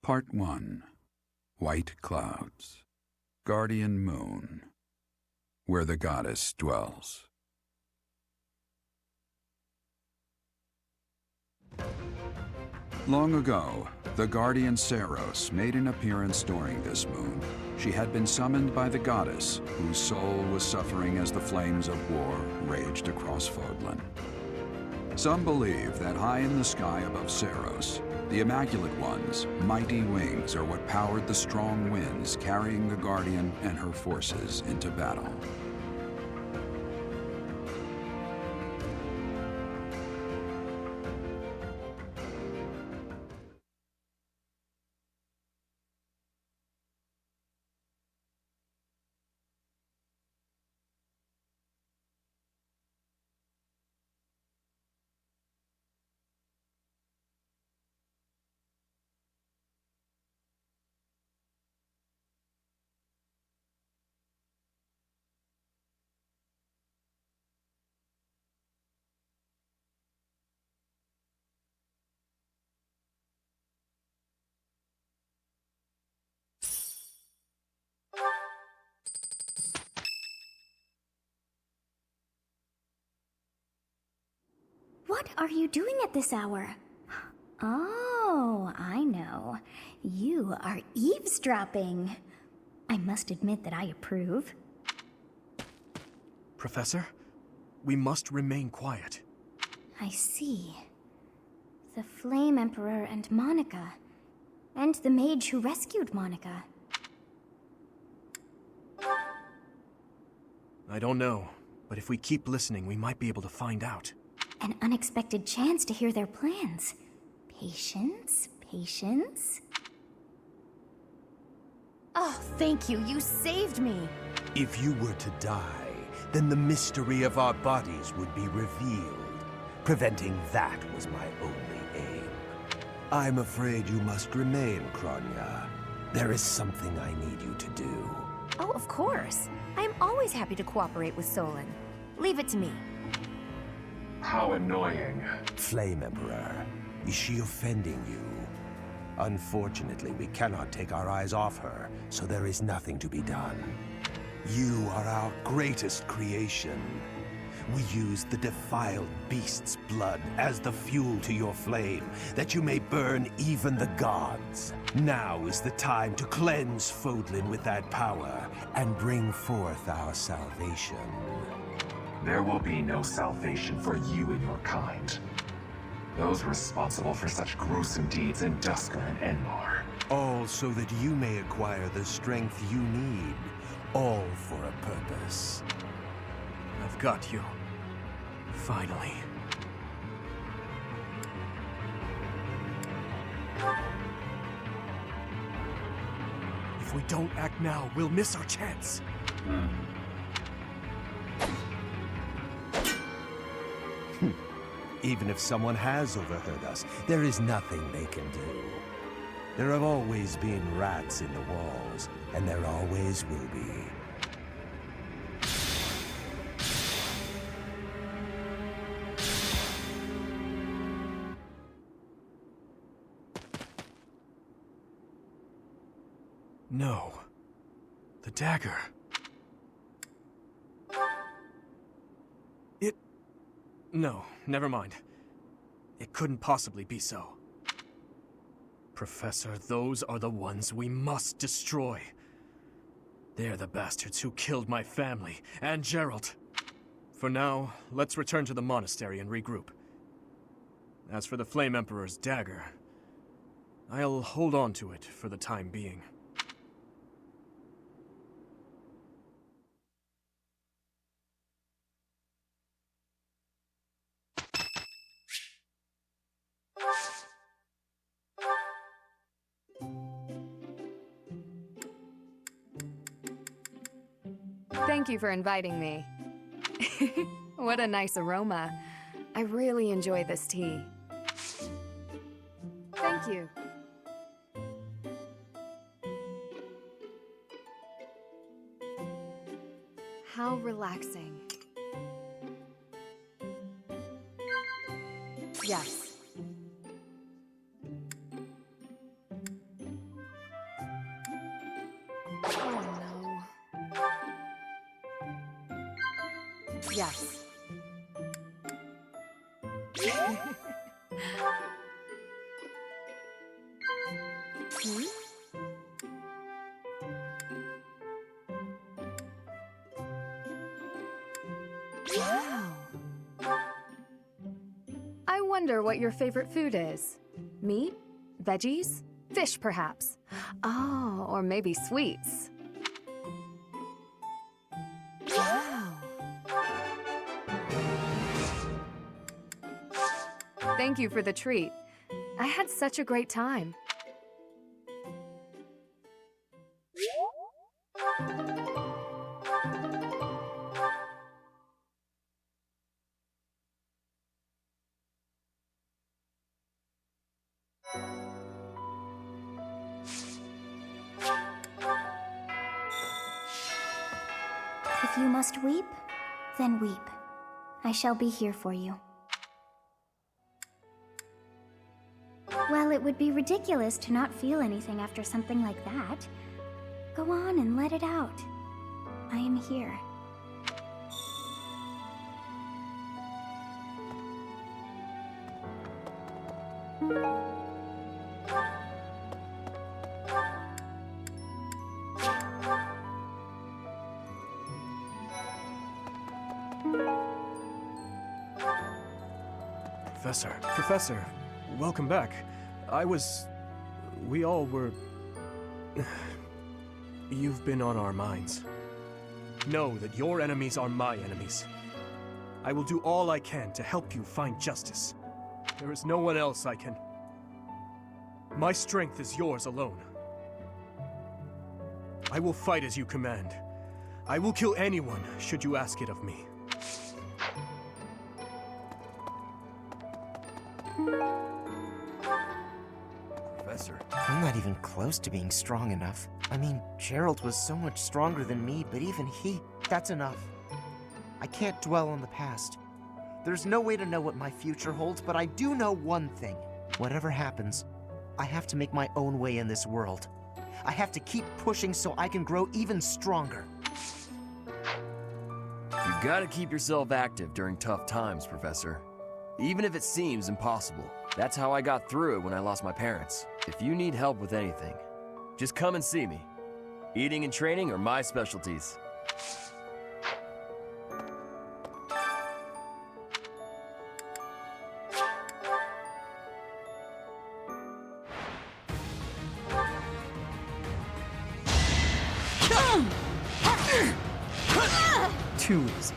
Part 1. White Clouds. Guardian Moon. Where the goddess dwells. Long ago, the guardian Ceros made an appearance during this moon. She had been summoned by the goddess, whose soul was suffering as the flames of war raged across Fodlan. Some believe that high in the sky above Ceros, the Immaculate One's mighty wings are what powered the strong winds carrying the Guardian and her forces into battle. What are you doing at this hour? Oh, I know. You are eavesdropping. I must admit that I approve. Professor, we must remain quiet. I see. The Flame Emperor and Monica. And the mage who rescued Monica. I don't know, but if we keep listening, we might be able to find out. An unexpected chance to hear their plans. Patience, patience. Oh, thank you. You saved me. If you were to die, then the mystery of our bodies would be revealed. Preventing that was my only aim. I'm afraid you must remain, Kronya. There is something I need you to do. Oh, of course. I am always happy to cooperate with Solon. Leave it to me. How annoying. Flame Emperor, is she offending you? Unfortunately, we cannot take our eyes off her, so there is nothing to be done. You are our greatest creation. We use the defiled beast's blood as the fuel to your flame, that you may burn even the gods. Now is the time to cleanse Fodlan with that power and bring forth our salvation. There will be no salvation for you and your kind. Those responsible for such gruesome deeds in Dusker and Enmar. All so that you may acquire the strength you need. All for a purpose. I've got you. Finally. If we don't act now, we'll miss our chance. Even if someone has overheard us, there is nothing they can do. There have always been rats in the walls, and there always will be. No. The dagger. No, never mind. It couldn't possibly be so. Professor, those are the ones we must destroy. They're the bastards who killed my family, and Geralt. For now, let's return to the monastery and regroup. As for the Flame Emperor's dagger, I'll hold on to it for the time being. Thank you for inviting me. What a nice aroma. I really enjoy this tea. Thank you. How relaxing. Yes. Yes. Hmm? Wow. I wonder what your favorite food is. Meat? Veggies? Fish, perhaps? Oh, or maybe sweets. Wow. Thank you for the treat. I had such a great time. If you must weep, then weep. I shall be here for you. Well, it would be ridiculous to not feel anything after something like that. Go on and let it out. I am here. Professor, welcome back. We all were... You've been on our minds. Know that your enemies are my enemies. I will do all I can to help you find justice. There is no one else I can... My strength is yours alone. I will fight as you command. I will kill anyone, should you ask it of me. Professor, I'm not even close to being strong enough. I mean, Gerald was so much stronger than me, but even that's enough. I can't dwell on the past. There's no way to know what my future holds, but I do know one thing. Whatever happens, I have to make my own way in this world. I have to keep pushing so I can grow even stronger. You gotta keep yourself active during tough times, Professor. Even if it seems impossible. That's how I got through it when I lost my parents. If you need help with anything, just come and see me. Eating and training are my specialties. Too easy.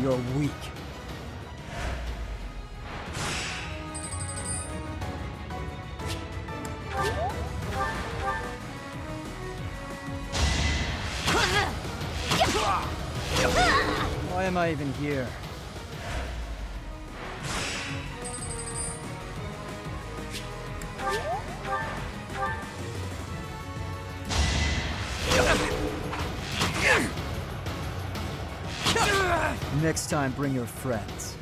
You're weak. Why am I even here? Next time, bring your friends.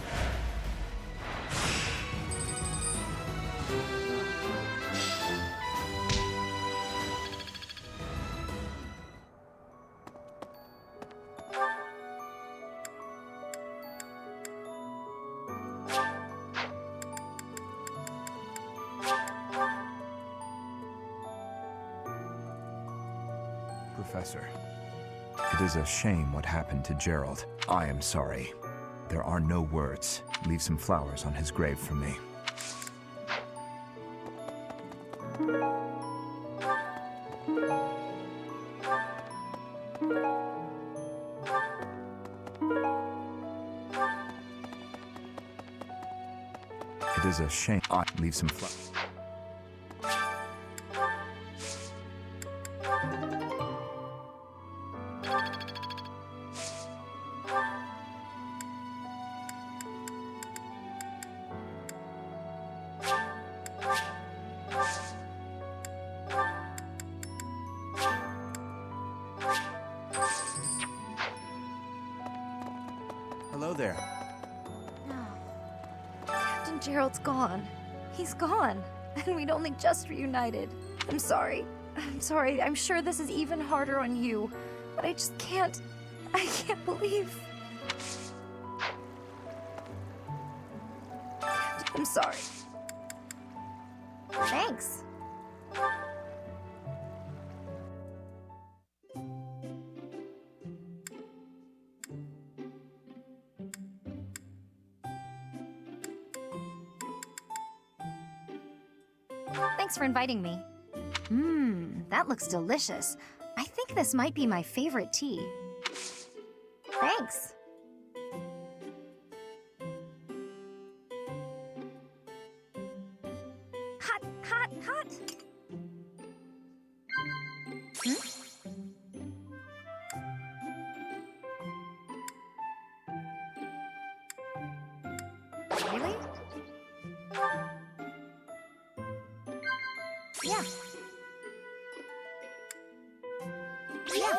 Professor, it is a shame what happened to Gerald. I am sorry. There are no words. Leave some flowers on his grave for me. It is a shame. Leave some flowers. there. Captain Gerald's gone. He's gone. And we'd only just reunited. I'm sorry. I'm sorry. I'm sure this is even harder on you. But I just can't. I can't believe. I'm sorry. Thanks. Thanks for inviting me. That looks delicious. I think this might be my favorite tea. Thanks. Hot, hot, hot. Really? Yeah. Yeah.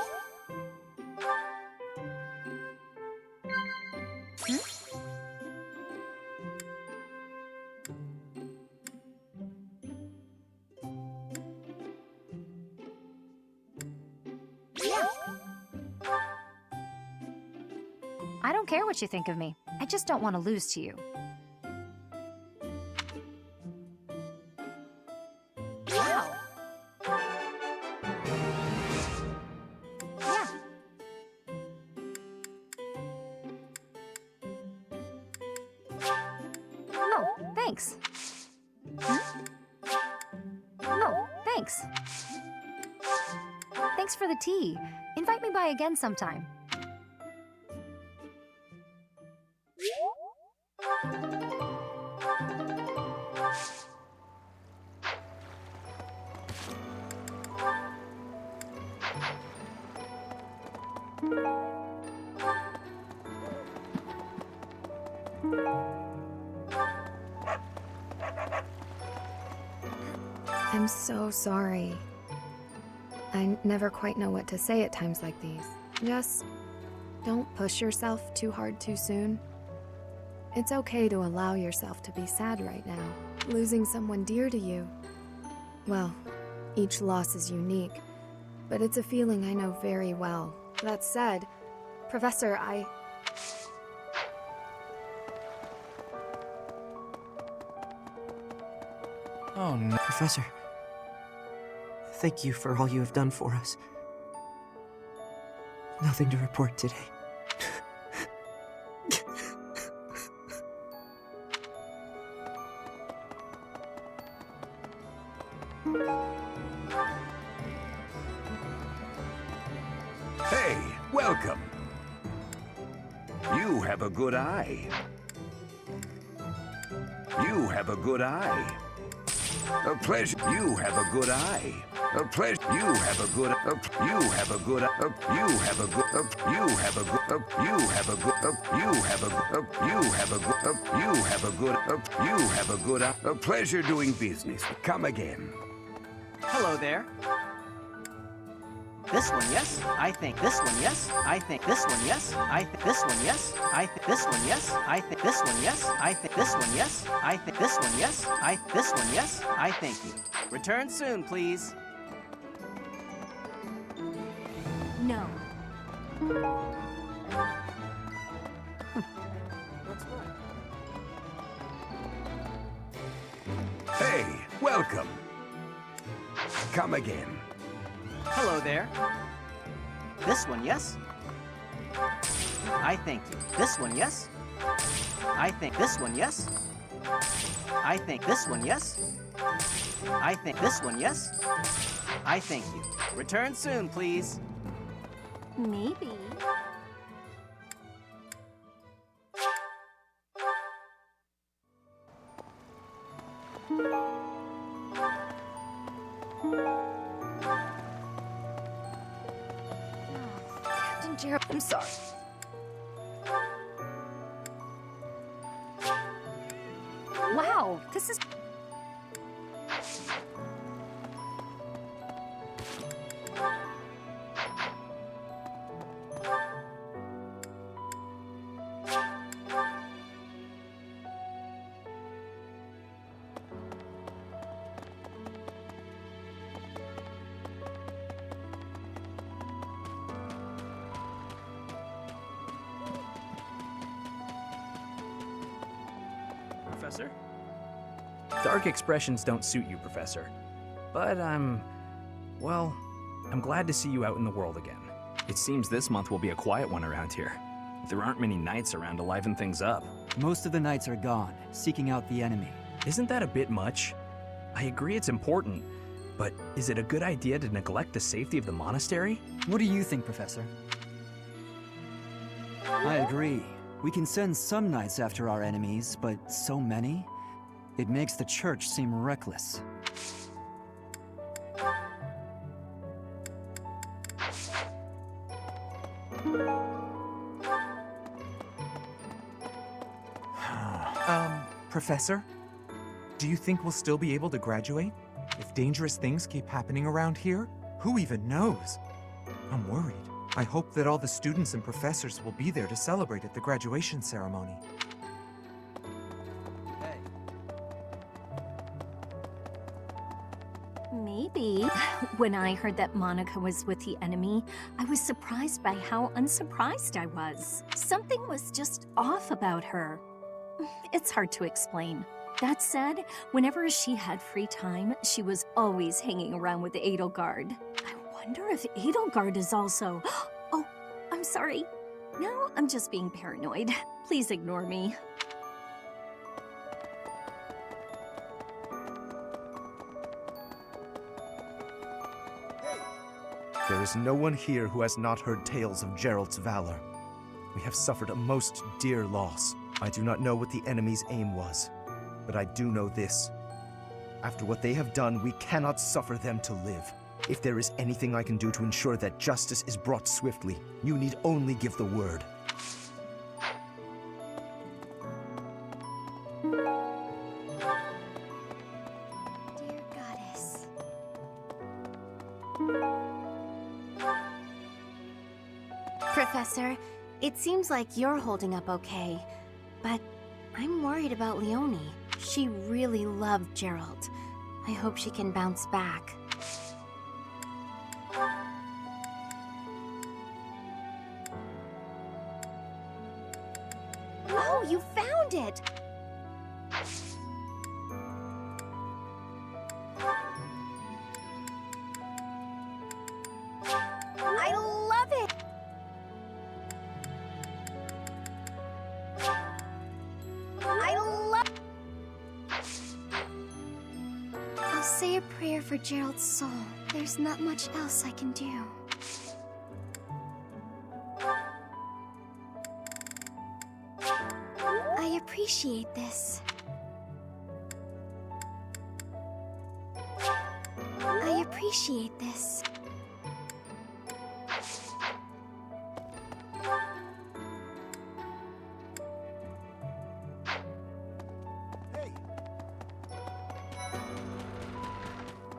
Yeah. I don't care what you think of me. I just don't want to lose to you. Wow. Yeah. No, thanks. No, thanks. Thanks for the tea. Invite me by again sometime. I'm so sorry. I never quite know what to say at times like these. Just don't push yourself too hard too soon. It's okay to allow yourself to be sad right now, losing someone dear to you. Well, each loss is unique, but it's a feeling I know very well. That said, Professor, Oh no. Professor, thank you for all you have done for us. Nothing to report today. Hey, welcome. You have a good eye. You have a good eye. A pleasure. You have a good eye. A pleasure. You have a good. You have a good. You have a good. You have a good. You have a good. You have a good. You have a good. You have a good. You have a good. A pleasure doing business. Come again. Hello there. This one, yes. I think this one, yes. I think this one, yes. I think this one, yes. I think this one, yes. I think this one, yes. I think this one, yes. I think this one, yes. I think this one, yes. I thank you. Return soon, please. No. Hey, welcome. Come again. Hello there. This one, yes. I thank you. This one, yes. I think this one, yes. I think this one, yes. I think this one, yes. I thank you. Return soon, please. Maybe. Captain Gerald, I'm sorry. Wow, this is... Professor? Dark expressions don't suit you, Professor. But well, I'm glad to see you out in the world again. It seems this month will be a quiet one around here. There aren't many knights around to liven things up. Most of the knights are gone, seeking out the enemy. Isn't that a bit much? I agree it's important, but is it a good idea to neglect the safety of the monastery? What do you think, Professor? I agree. We can send some knights after our enemies, but so many? It makes the church seem reckless. Professor? Do you think we'll still be able to graduate? If dangerous things keep happening around here? Who even knows? I'm worried. I hope that all the students and professors will be there to celebrate at the graduation ceremony. Maybe. When I heard that Monica was with the enemy, I was surprised by how unsurprised I was. Something was just off about her. It's hard to explain. That said, whenever she had free time, she was always hanging around with Edelgard. I wonder if Edelgard is also... Oh, I'm sorry. No, I'm just being paranoid. Please ignore me. There is no one here who has not heard tales of Geralt's valor. We have suffered a most dear loss. I do not know what the enemy's aim was, but I do know this. After what they have done, we cannot suffer them to live. If there is anything I can do to ensure that justice is brought swiftly, you need only give the word. Dear Goddess. Professor, it seems like you're holding up okay, but I'm worried about Leonie. She really loved Geralt. I hope she can bounce back. Oh, you found it! I love it! I love... I'll say a prayer for Gerald's soul. There's not much else I can do. I appreciate this. I appreciate this.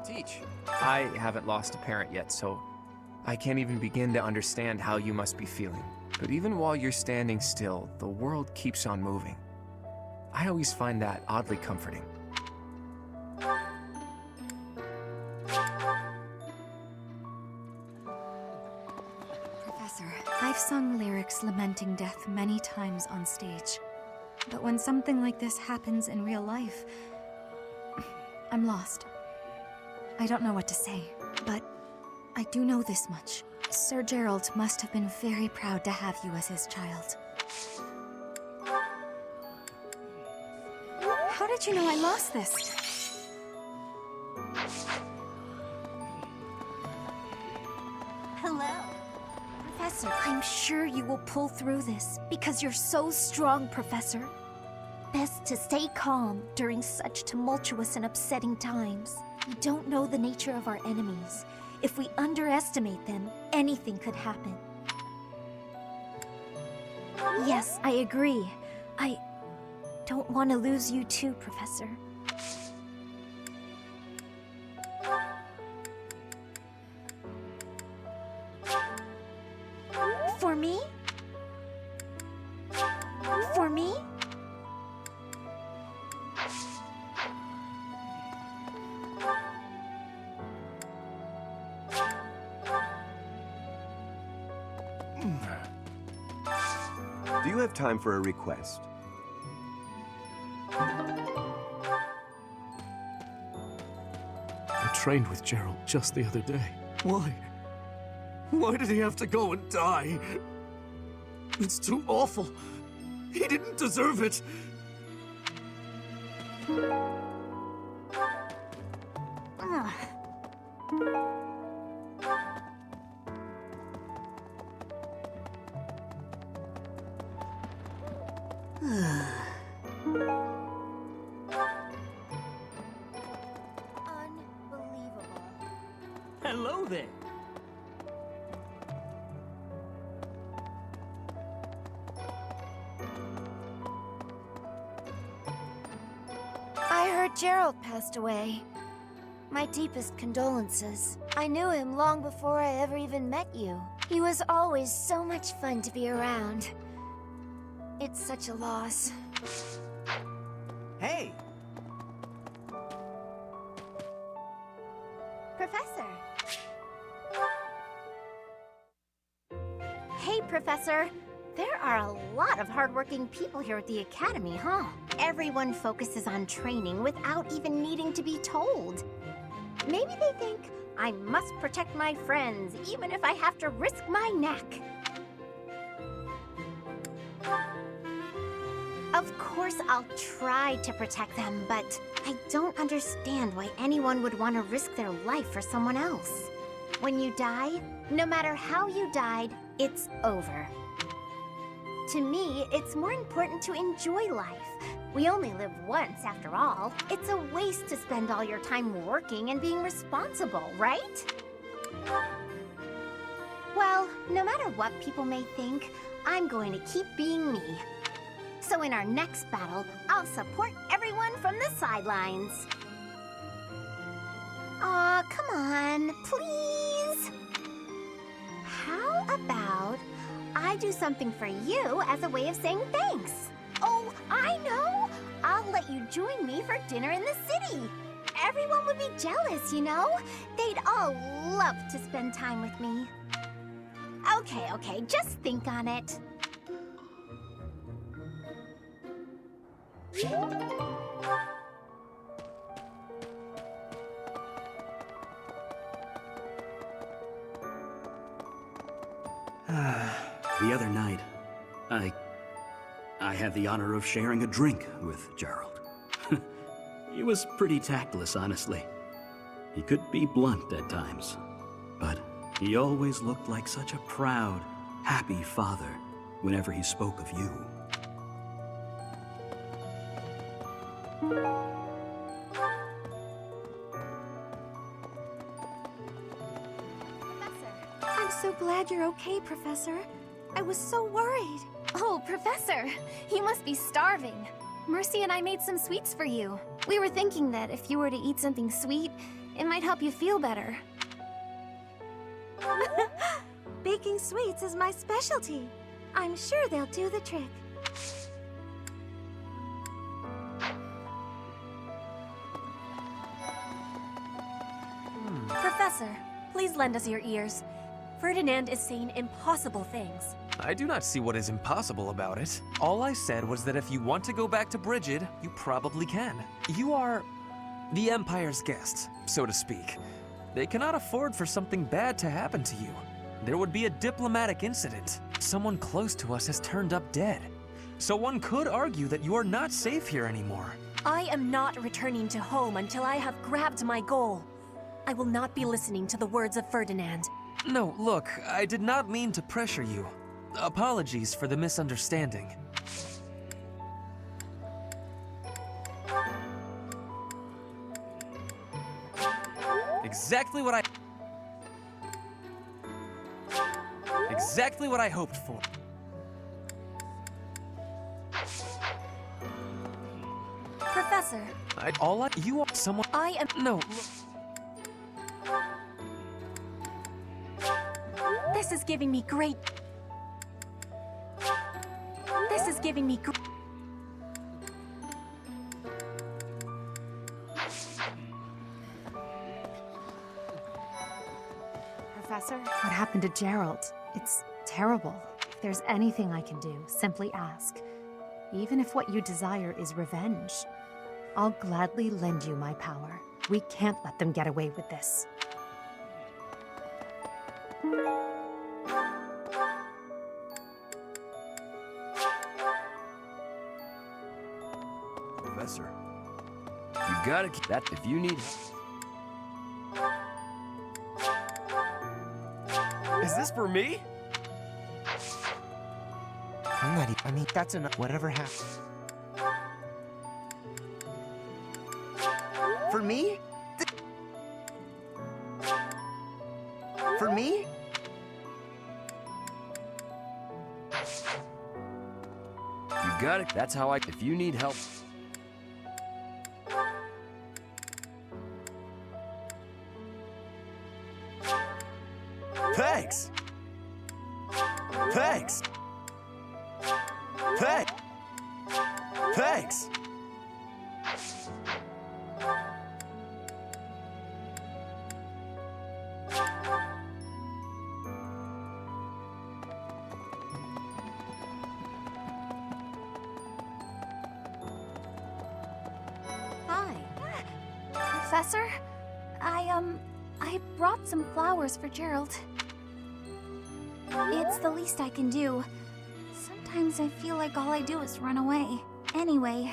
Teach. I haven't lost a parent yet, so I can't even begin to understand how you must be feeling. But even while you're standing still, the world keeps on moving. I always find that oddly comforting. Professor, I've sung lyrics lamenting death many times on stage. But when something like this happens in real life, I'm lost. I don't know what to say, but I do know this much. Sir Geralt must have been very proud to have you as his child. How did you know I lost this? Hello. Professor, I'm sure you will pull through this because you're so strong, Professor. Best to stay calm during such tumultuous and upsetting times. We don't know the nature of our enemies. If we underestimate them, anything could happen. Yes, I agree. I don't want to lose you too, Professor. For me? For me? Do you have time for a request? trained with Gerald just the other day. Why? Why did he have to go and die? It's too awful. He didn't deserve it. Hello there. I heard Gerald passed away. My deepest condolences. I knew him long before I ever even met you. He was always so much fun to be around. It's such a loss. Hey! Professor! Hey, Professor! There are a lot of hardworking people here at the Academy, huh? Everyone focuses on training without even needing to be told. Maybe they think, I must protect my friends, even if I have to risk my neck. Of course, I'll try to protect them, but I don't understand why anyone would want to risk their life for someone else. When you die, no matter how you died, it's over. To me, it's more important to enjoy life. We only live once, after all. It's a waste to spend all your time working and being responsible, right? Well, no matter what people may think, I'm going to keep being me. So in our next battle, I'll support everyone from the sidelines. Aw, come on, please. How about I do something for you as a way of saying thanks? Oh, I know! I'll let you join me for dinner in the city. Everyone would be jealous, you know? They'd all love to spend time with me. Okay, just think on it. The other night, I had the honor of sharing a drink with Gerald. He was pretty tactless, honestly. He could be blunt at times, but he always looked like such a proud, happy father whenever he spoke of you. I'm so glad you're okay, Professor. I was so worried. Oh, Professor, you must be starving. Mercy and I made some sweets for you. We were thinking that if you were to eat something sweet, it might help you feel better. Baking sweets is my specialty. I'm sure they'll do the trick. Professor, please lend us your ears. Ferdinand is saying impossible things. I do not see what is impossible about it. All I said was that if you want to go back to Brigid, you probably can. You are the Empire's guest, so to speak. They cannot afford for something bad to happen to you. There would be a diplomatic incident. Someone close to us has turned up dead. So one could argue that you are not safe here anymore. I am not returning to home until I have grabbed my goal. I will not be listening to the words of Ferdinand. No, look, I did not mean to pressure you. Apologies for the misunderstanding. Exactly what I hoped for. Professor. You are someone. I am. No. This is giving me great. This is giving me. Professor, what happened to Gerald? It's terrible. If there's anything I can do, simply ask. Even if what you desire is revenge, I'll gladly lend you my power. We can't let them get away with this. Professor, you gotta keep that if you need. Is this for me? I'm not I mean, that's enough. Whatever happens. For me? For me? You got it. That's how I. If you need help. Thanks. Thanks. Thanks. Thanks. Hi. Professor? I brought some flowers for Gerald. It's the least I can do. Sometimes I feel like all I do is run away. Anyway,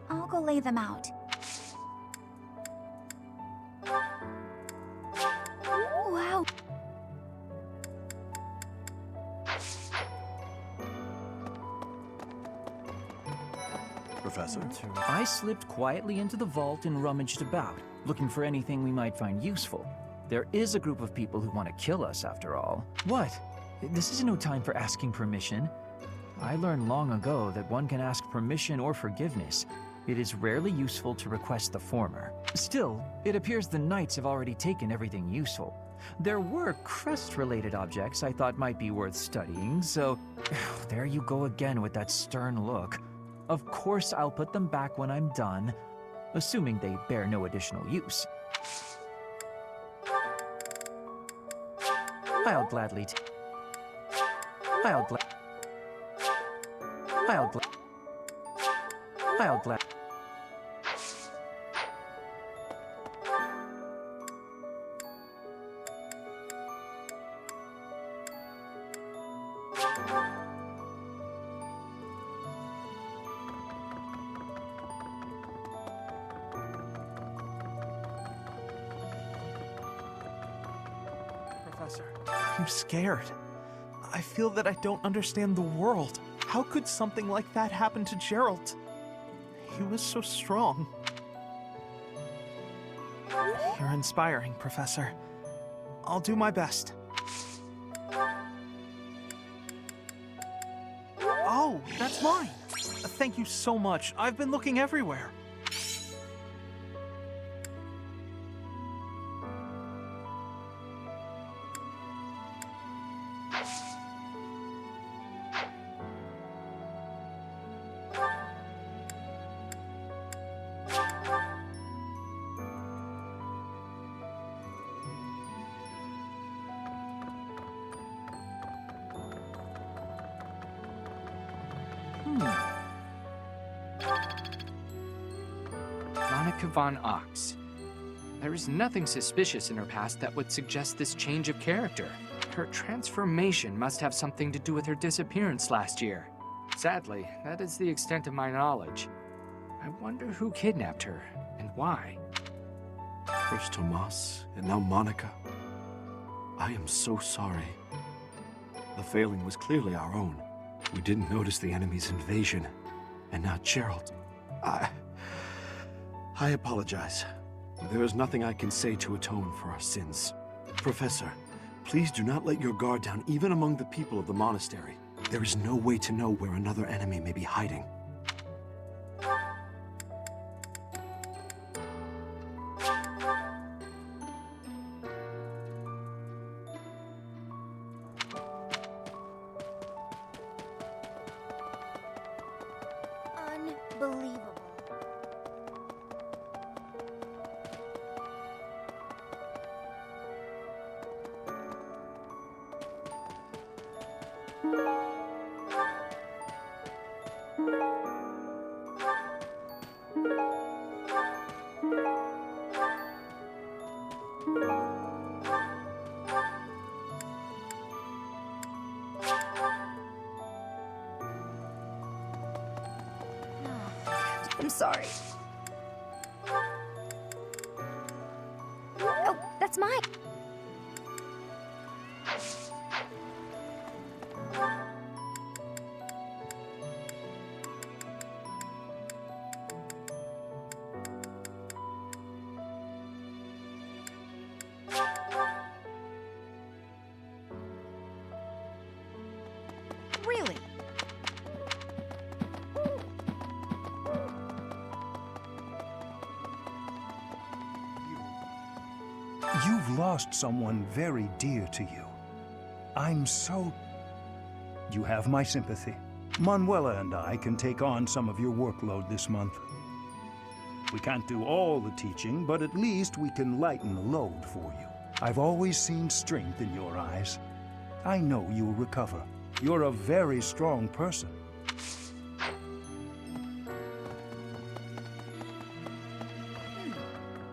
I'll go lay them out. Wow. Professor? I slipped quietly into the vault and rummaged about, looking for anything we might find useful. There is a group of people who want to kill us, after all. What? This is no time for asking permission. I learned long ago that one can ask permission or forgiveness. It is rarely useful to request the former. Still, it appears the knights have already taken everything useful. There were crest-related objects I thought might be worth studying, so there you go again with that stern look. Of course I'll put them back when I'm done, assuming they bear no additional use. I'll gladly I'll glad Professor, I'm scared. I feel that I don't understand the world. How could something like that happen to Gerald? He was so strong. You're inspiring, Professor. I'll do my best. Oh, that's mine! Thank you so much. I've been looking everywhere. Monica von Ox. There is nothing suspicious in her past that would suggest this change of character. Her transformation must have something to do with her disappearance last year. Sadly, that is the extent of my knowledge. I wonder who kidnapped her, and why. First Tomas, and now Monica. I am so sorry. The failing was clearly our own. We didn't notice the enemy's invasion. And now Gerald. I apologize. There is nothing I can say to atone for our sins. Professor, please do not let your guard down even among the people of the monastery. There is no way to know where another enemy may be hiding. Unbelievable. I'm sorry. Oh, that's mine. Really? You've lost someone very dear to you. I'm so... You have my sympathy. Manuela and I can take on some of your workload this month. We can't do all the teaching, but at least we can lighten the load for you. I've always seen strength in your eyes. I know you'll recover. You're a very strong person.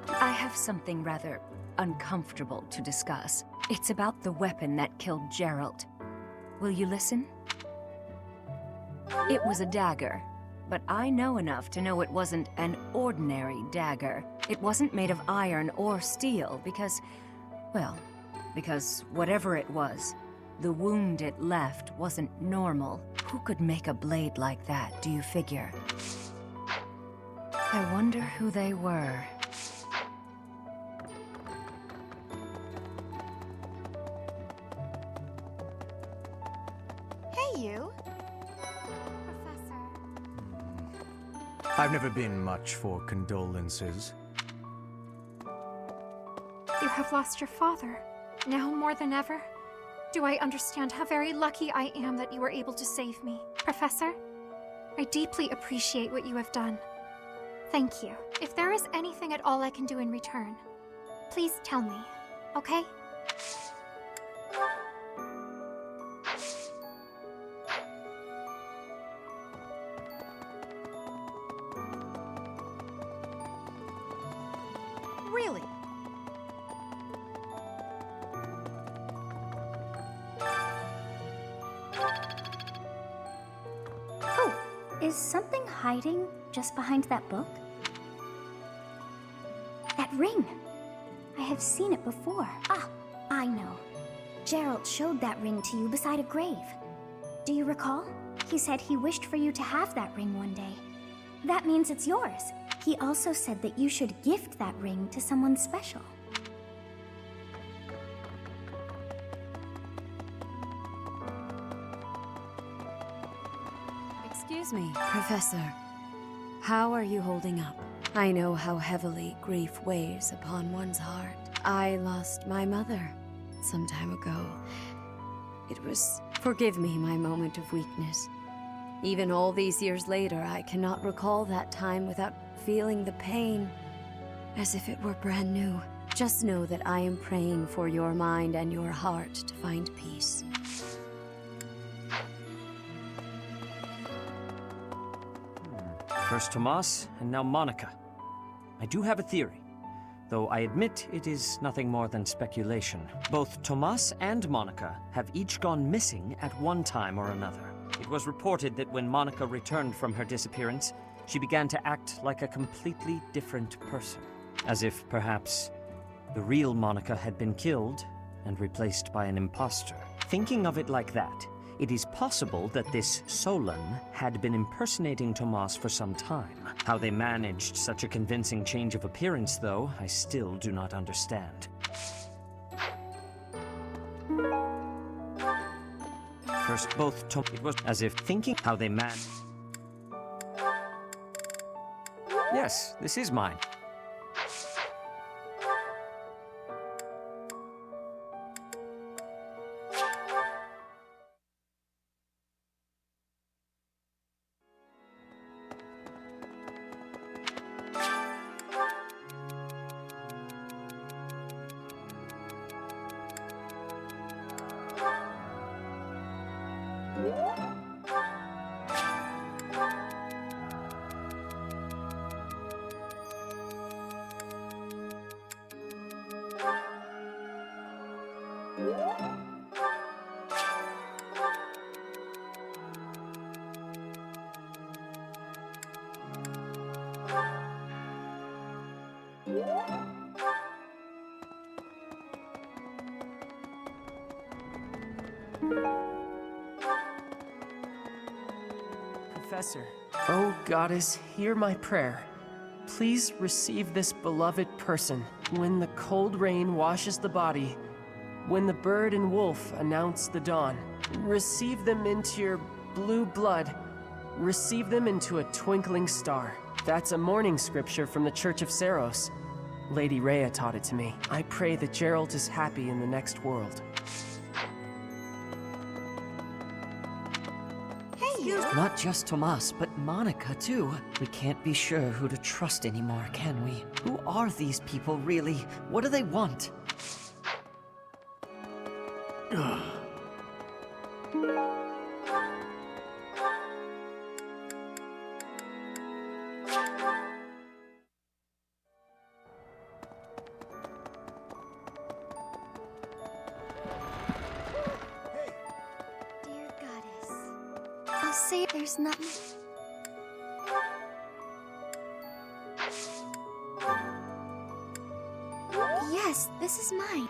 I have something rather uncomfortable to discuss. It's about the weapon that killed Gerald. Will you listen? It was a dagger, but I know enough to know it wasn't an ordinary dagger. It wasn't made of iron or steel because, well, because whatever it was, the wound it left wasn't normal. Who could make a blade like that, do you figure? I wonder who they were. Hey, you. I've never been much for condolences. You have lost your father. Now more than ever, do I understand how very lucky I am that you were able to save me. Professor, I deeply appreciate what you have done. Thank you. If there is anything at all I can do in return, please tell me, okay? Really? Oh, is something hiding just behind that book? That ring! I have seen it before. Ah, I know. Gerald showed that ring to you beside a grave. Do you recall? He said he wished for you to have that ring one day. That means it's yours. He also said that you should gift that ring to someone special. Excuse me, Professor. How are you holding up? I know how heavily grief weighs upon one's heart. I lost my mother some time ago. It was... Forgive me my moment of weakness. Even all these years later, I cannot recall that time without feeling the pain, as if it were brand new. Just know that I am praying for your mind and your heart to find peace. First Tomas, and now Monica. I do have a theory, though I admit it is nothing more than speculation. Both Tomas and Monica have each gone missing at one time or another. It was reported that when Monica returned from her disappearance, she began to act like a completely different person. As if, perhaps, the real Monica had been killed and replaced by an imposter. Thinking of it like that, it is possible that this Solon had been impersonating Tomas for some time. How they managed such a convincing change of appearance, though, I still do not understand. First, it was as if thinking how they managed. Yes, this is mine. Professor, oh goddess, hear my prayer. Please receive this beloved person. When the cold rain washes the body, when the bird and wolf announce the dawn, receive them into your blue blood. Receive them into a twinkling star. That's a morning scripture from the Church of Saros. Lady Rhea taught it to me. I pray that Geralt is happy in the next world. Not just Tomas, but Monica, too. We can't be sure who to trust anymore, can we? Who are these people, really? What do they want? Dear Goddess, I'll say there's nothing. Yes, this is mine.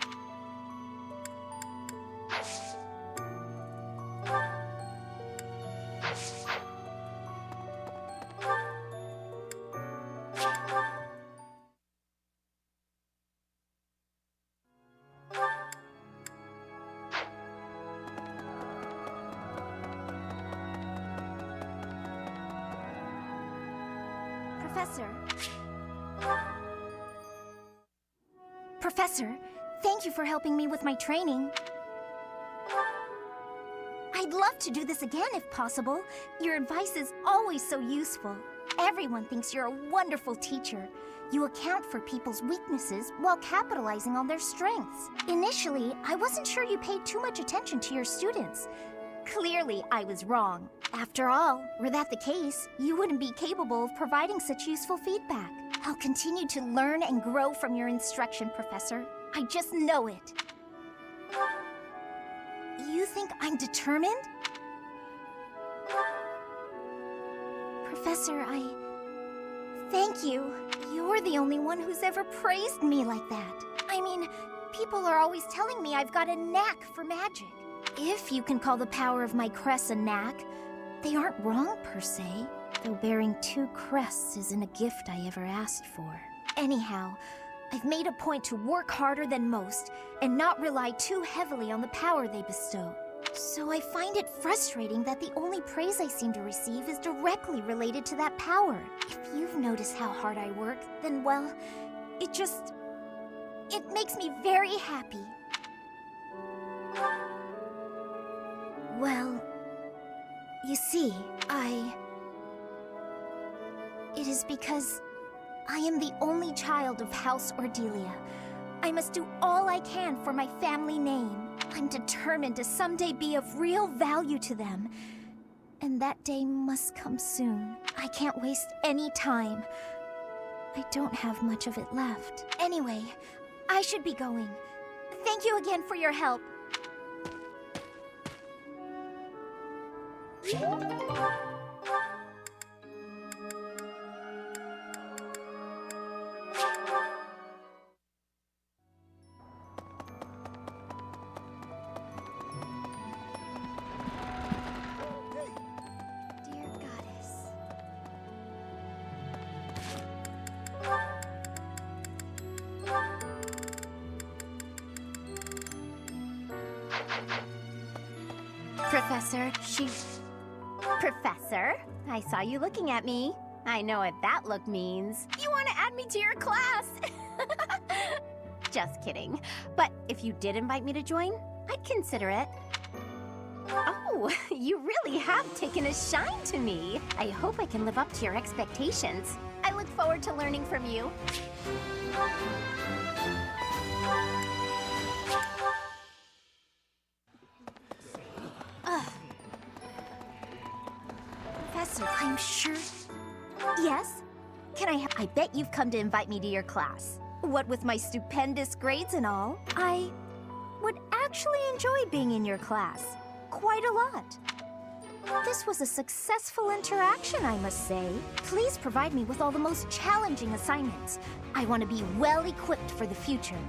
Professor. Professor, thank you for helping me with my training. I'd love to do this again if possible. Your advice is always so useful. Everyone thinks you're a wonderful teacher. You account for people's weaknesses while capitalizing on their strengths. Initially, I wasn't sure you paid too much attention to your students. Clearly, I was wrong. After all, were that the case, you wouldn't be capable of providing such useful feedback. I'll continue to learn and grow from your instruction, Professor. I just know it. You think I'm determined? Professor, thank you. You're the only one who's ever praised me like that. I mean, people are always telling me I've got a knack for magic. If you can call the power of my crests a knack, they aren't wrong per se, though bearing 2 crests isn't a gift I ever asked for. Anyhow, I've made a point to work harder than most and not rely too heavily on the power they bestow. So I find it frustrating that the only praise I seem to receive is directly related to that power. If you've noticed how hard I work, then well, it makes me very happy. Well, you see, it is because I am the only child of House Ordelia. I must do all I can for my family name. I'm determined to someday be of real value to them. And that day must come soon. I can't waste any time. I don't have much of it left. Anyway, I should be going. Thank you again for your help. Professor, I saw you looking at me. I know what that look means. You want to add me to your class! Just kidding. But if you did invite me to join, I'd consider it. Oh, you really have taken a shine to me. I hope I can live up to your expectations. I look forward to learning from you. Professor, I'm sure... Yes? I bet you've come to invite me to your class. What with my stupendous grades and all, I would actually enjoy being in your class. Quite a lot. This was a successful interaction, I must say. Please provide me with all the most challenging assignments. I want to be well equipped for the future.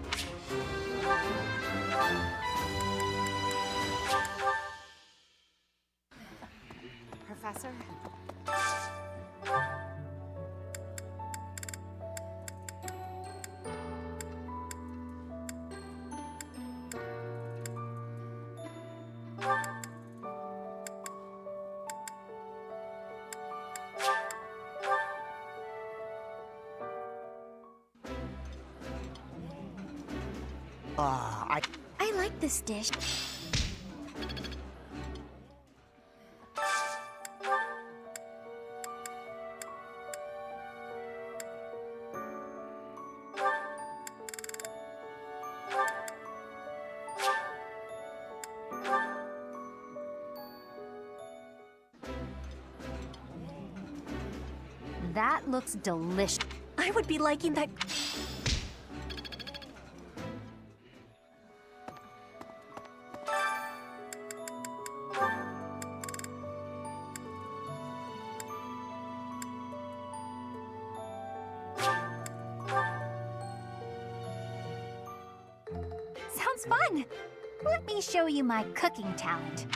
Professor. I like this dish. That looks delicious. I would be liking that. Sounds fun. Let me show you my cooking talent.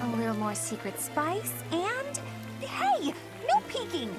A little more secret spice, and hey, no peeking.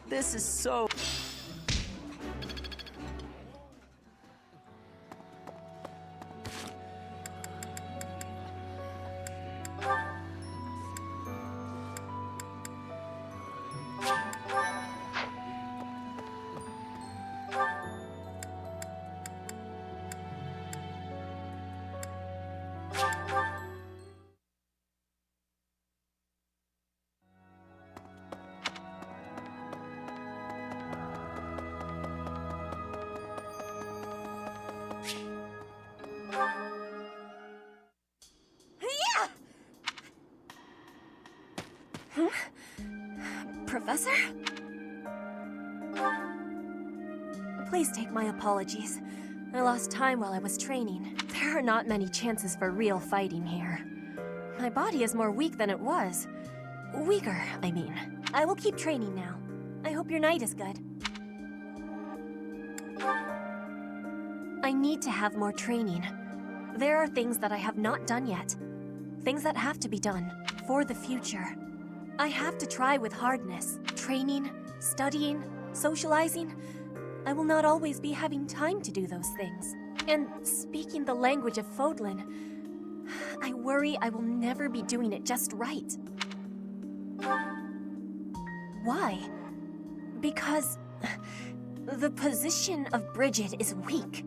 This is so... Professor? Please take my apologies. I lost time while I was training. There are not many chances for real fighting here. My body is more weak than it was. Weaker, I mean. I will keep training now. I hope your night is good. I need to have more training. There are things that I have not done yet. Things that have to be done for the future. I have to try with hardness. Training, studying, socializing. I will not always be having time to do those things. And speaking the language of Fodlan, I worry I will never be doing it just right. Why? Because the position of Bridget is weak.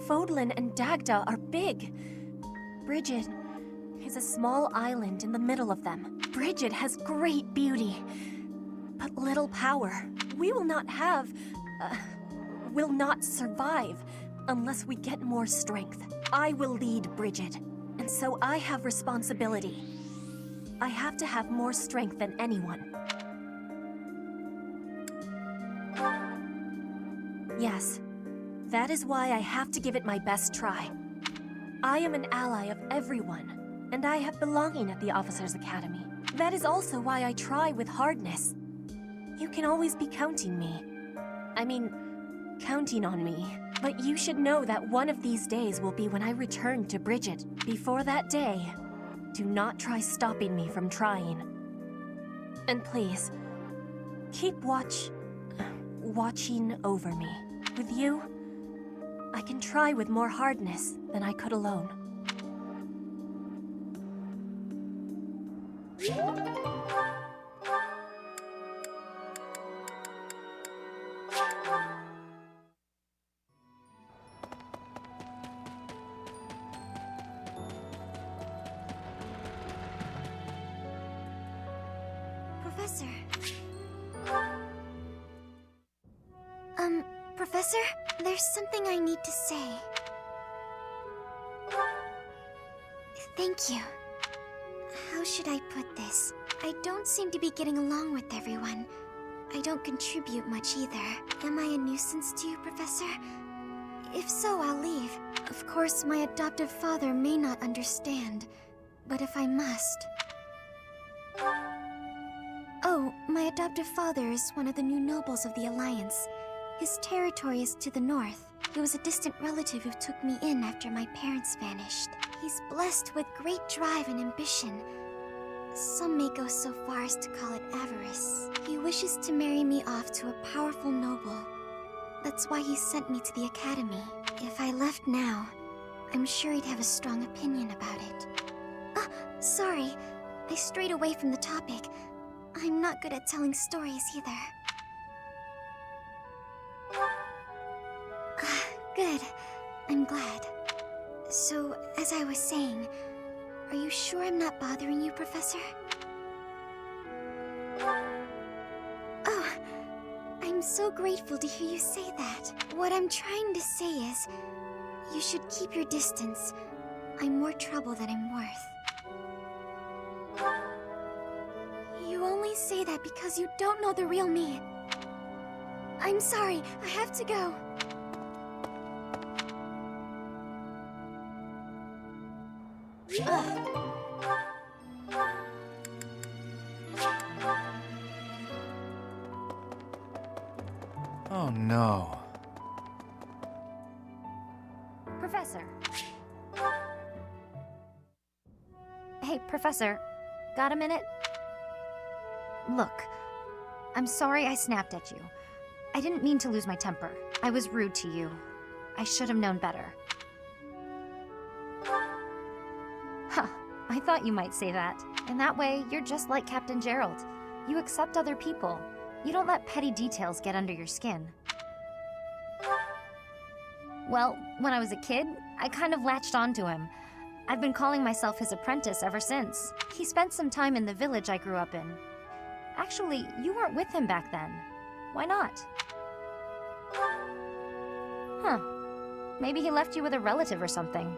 Fodlan and Dagda are big. Bridget is a small island in the middle of them. Bridget has great beauty, but little power. We will not survive unless we get more strength. I will lead Bridget, and so I have responsibility. I have to have more strength than anyone. Yes, that is why I have to give it my best try. I am an ally of everyone, and I have belonging at the Officers' Academy. That is also why I try with hardness. You can always be counting on me. But you should know that one of these days will be when I return to Bridget. Before that day, do not try stopping me from trying. And please, keep watching over me. With you, I can try with more hardness than I could alone. Professor, there's something I need to say. Thank you. How should I put this? I don't seem to be getting along with everyone. I don't contribute much either. Am I a nuisance to you, Professor? If so, I'll leave. Of course, my adoptive father may not understand, but if I must... Oh, my adoptive father is one of the new nobles of the Alliance. His territory is to the north. He was a distant relative who took me in after my parents vanished. He's blessed with great drive and ambition. Some may go so far as to call it avarice. He wishes to marry me off to a powerful noble. That's why he sent me to the academy. If I left now, I'm sure he'd have a strong opinion about it. Ah, sorry. I strayed away from the topic. I'm not good at telling stories either. Good. I'm glad. So, as I was saying, are you sure I'm not bothering you, Professor? Oh, I'm so grateful to hear you say that. What I'm trying to say is, you should keep your distance. I'm more trouble than I'm worth. You only say that because you don't know the real me. I'm sorry, I have to go. Oh no. Professor. Hey, Professor. Got a minute? Look, I'm sorry I snapped at you. I didn't mean to lose my temper. I was rude to you. I should have known better. Huh, I thought you might say that. In that way, you're just like Captain Gerald. You accept other people. You don't let petty details get under your skin. Well, when I was a kid, I kind of latched onto him. I've been calling myself his apprentice ever since. He spent some time in the village I grew up in. Actually, you weren't with him back then. Why not? Huh. Maybe he left you with a relative or something.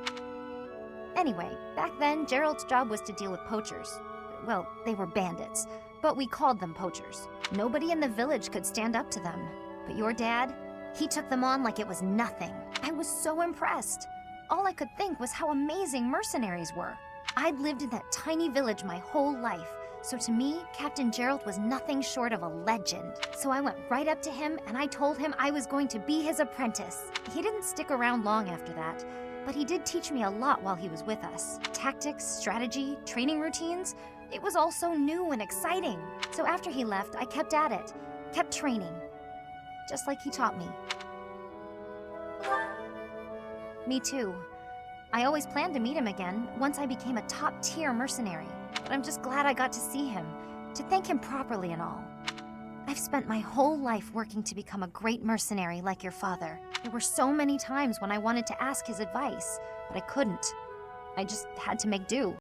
Anyway, back then, Gerald's job was to deal with poachers. Well, they were bandits, but we called them poachers. Nobody in the village could stand up to them. But your dad, he took them on like it was nothing. I was so impressed. All I could think was how amazing mercenaries were. I'd lived in that tiny village my whole life, so to me, Captain Gerald was nothing short of a legend. So I went right up to him and I told him I was going to be his apprentice. He didn't stick around long after that, but he did teach me a lot while he was with us. Tactics, strategy, training routines. It was all so new and exciting. So after he left, I kept at it, kept training, just like he taught me. Me too. I always planned to meet him again once I became a top-tier mercenary. But I'm just glad I got to see him, to thank him properly and all. I've spent my whole life working to become a great mercenary like your father. There were so many times when I wanted to ask his advice, but I couldn't. I just had to make do.